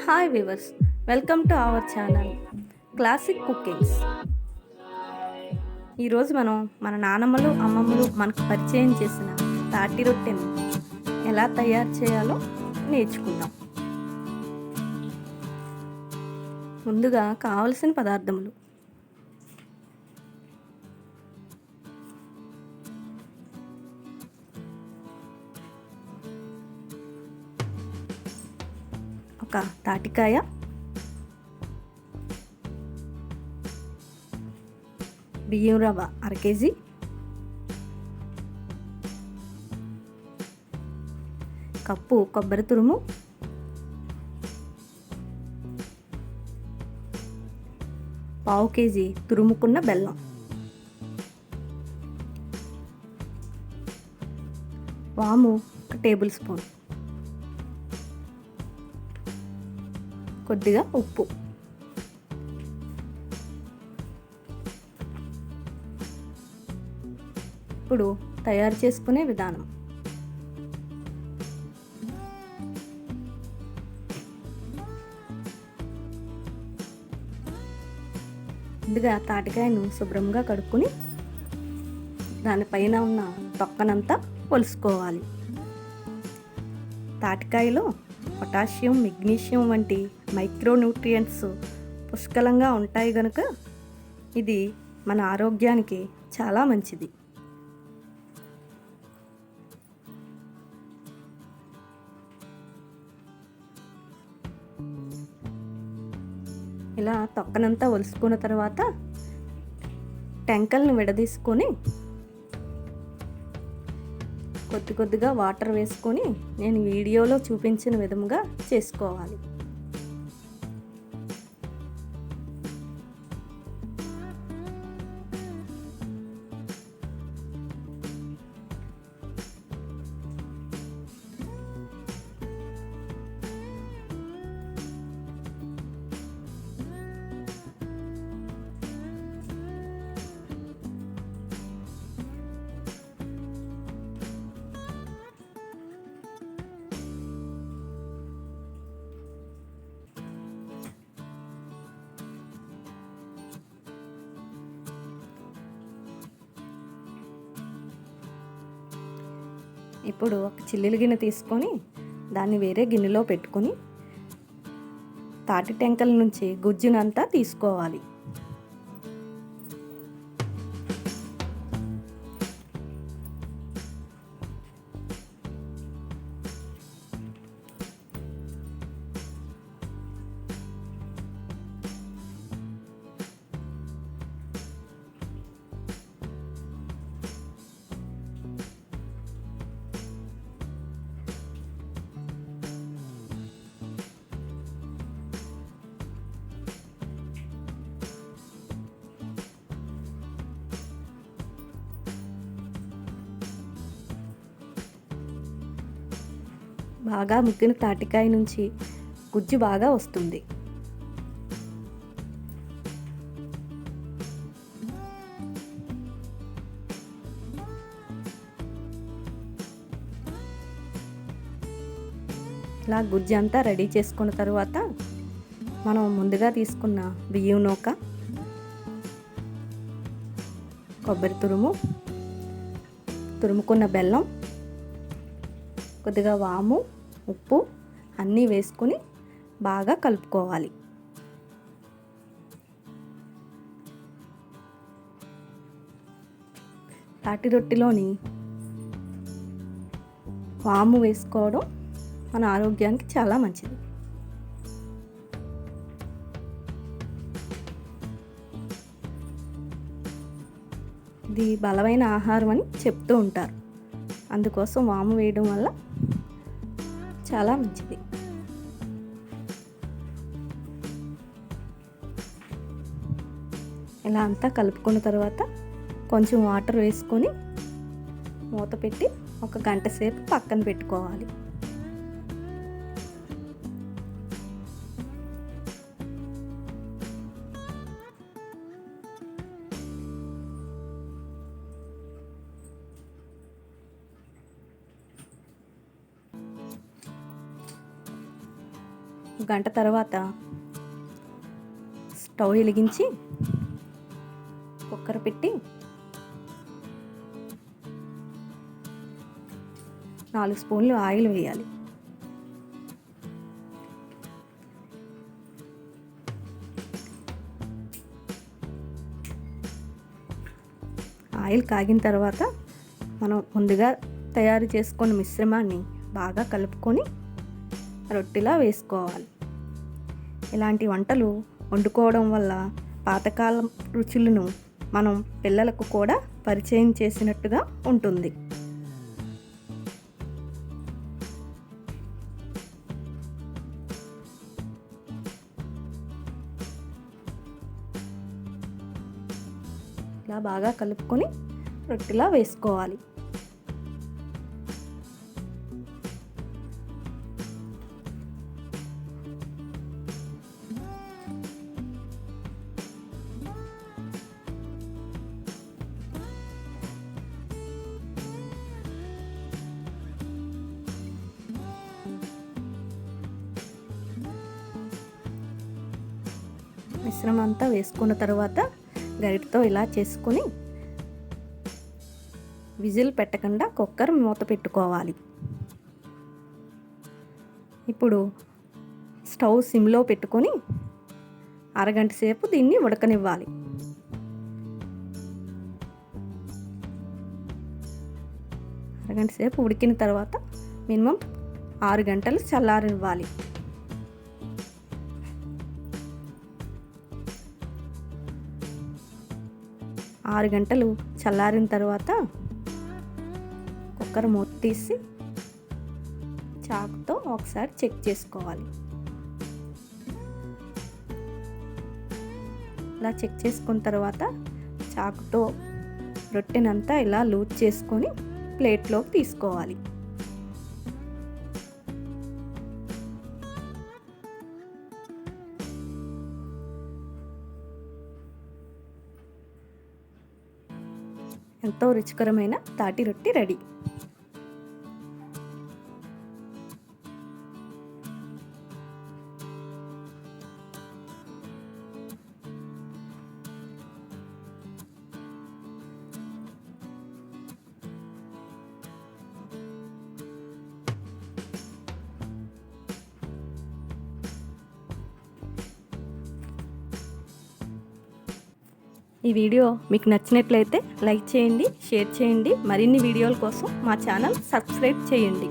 Hi viewers, welcome to our channel classic cookings. ఈరోజు మనం మన నానమ్మలు అమ్మమ్మలు మనకు పరిచయం చేసిన తాటి రొట్టెని ఎలా తయారు చేయాలో నేర్చుకుందాం. ముందుగా కావలసిన పదార్థములు: ఒక తాటికాయ, బియ్యం రవ్వ 1/2 కేజీ, కప్పు కొబ్బరి తురుము, పావు కేజీ తురుముకున్న బెల్లం, వాము 1 టేబుల్ స్పూన్, కొద్దిగా ఉప్పు. ఇప్పుడు తయారు చేసుకునే విధానం: ముందుగా తాటికాయను శుభ్రంగా కడుక్కొని దానిపైన ఉన్న తొక్కనంతా ఒలుసుకోవాలి. తాటికాయలో పొటాసియం, మెగ్నీషియం వంటి మైక్రోన్యూట్రియంట్స్ పుష్కలంగా ఉంటాయి కనుక ఇది మన ఆరోగ్యానికి చాలా మంచిది. ఇలా తొక్కనంతా ఒలుసుకున్న తర్వాత టెంకల్ని విడదీసుకొని కొద్దిగా వాటర్ వేసుకొని నేను వీడియోలో చూపించిన విధంగా చేసుకోవాలి. ఇప్పుడు ఒక చిల్లులు గిన్నె తీసుకొని దాన్ని వేరే గిన్నెలో పెట్టుకొని తాటి టెంకల నుంచి గుజ్జునంతా తీసుకోవాలి. బాగా ముగ్గిన తాటికాయ నుంచి గుజ్జు బాగా వస్తుంది. ఇలా గుజ్జు అంతా రెడీ చేసుకున్న తర్వాత మనం ముందుగా తీసుకున్న బియ్యం నూక, కొబ్బరి తురుము, తురుముకున్న బెల్లం, కొద్దిగా వాము, ఉప్పు అన్నీ వేసుకొని బాగా కలుపుకోవాలి. తాటి రొట్టెలోని వాము వేసుకోవడం మన ఆరోగ్యానికి చాలా మంచిది. ఇది బలమైన ఆహారం అని చెప్తూ ఉంటారు. అందుకోసం వాము వేయడం వల్ల చాలా మంచిది. ఇలా అంతా కలుపుకున్న తర్వాత కొంచెం వాటర్ వేసుకొని మూత పెట్టి 1 గంట సేపు పక్కన పెట్టుకోవాలి. గంట తర్వాత స్టవ్ వెలిగించి కుక్కర్ పెట్టి 4 స్పూన్లు ఆయిల్ వేయాలి. ఆయిల్ కాగిన తర్వాత మనం ముందుగా తయారు చేసుకున్న మిశ్రమాన్ని బాగా కలుపుకొని రొట్టెలా వేసుకోవాలి. ఇలాంటి వంటలు వండుకోవడం వల్ల పాతకాలం రుచులను మనం పిల్లలకు కూడా పరిచయం చేసినట్టుగా ఉంటుంది. ఇలా బాగా కలుపుకొని రొట్టెలా వేసుకోవాలి. మిశ్రమం అంతా వేసుకున్న తర్వాత గరిటతో ఇలా చేసుకొని విజిల్ పెట్టకుండా కుక్కర్ మూత పెట్టుకోవాలి. ఇప్పుడు స్టవ్ సిమ్లో పెట్టుకొని అరగంట సేపు దీన్ని ఉడకనివ్వాలి. అరగంట సేపు ఉడికిన తర్వాత మినిమం 6 గంటలు చల్లారనివ్వాలి. 6 గంటలు చల్లారిన తర్వాత కుక్కర్ మూత తీసి చాకుతో ఒకసారి చెక్ చేసుకోవాలి. ఇలా చెక్ చేసుకున్న తర్వాత చాకుతో రొట్టెనంతా ఇలా లూజ్ చేసుకొని ప్లేట్లోకి తీసుకోవాలి. ఎంతో రుచికరమైన తాటి రొట్టి రెడీ. ఈ వీడియో మీకు నచ్చినట్లయితే లైక్ చేయండి, షేర్ చేయండి. మరిన్ని వీడియోల కోసం మా ఛానల్ సబ్స్క్రైబ్ చేయండి.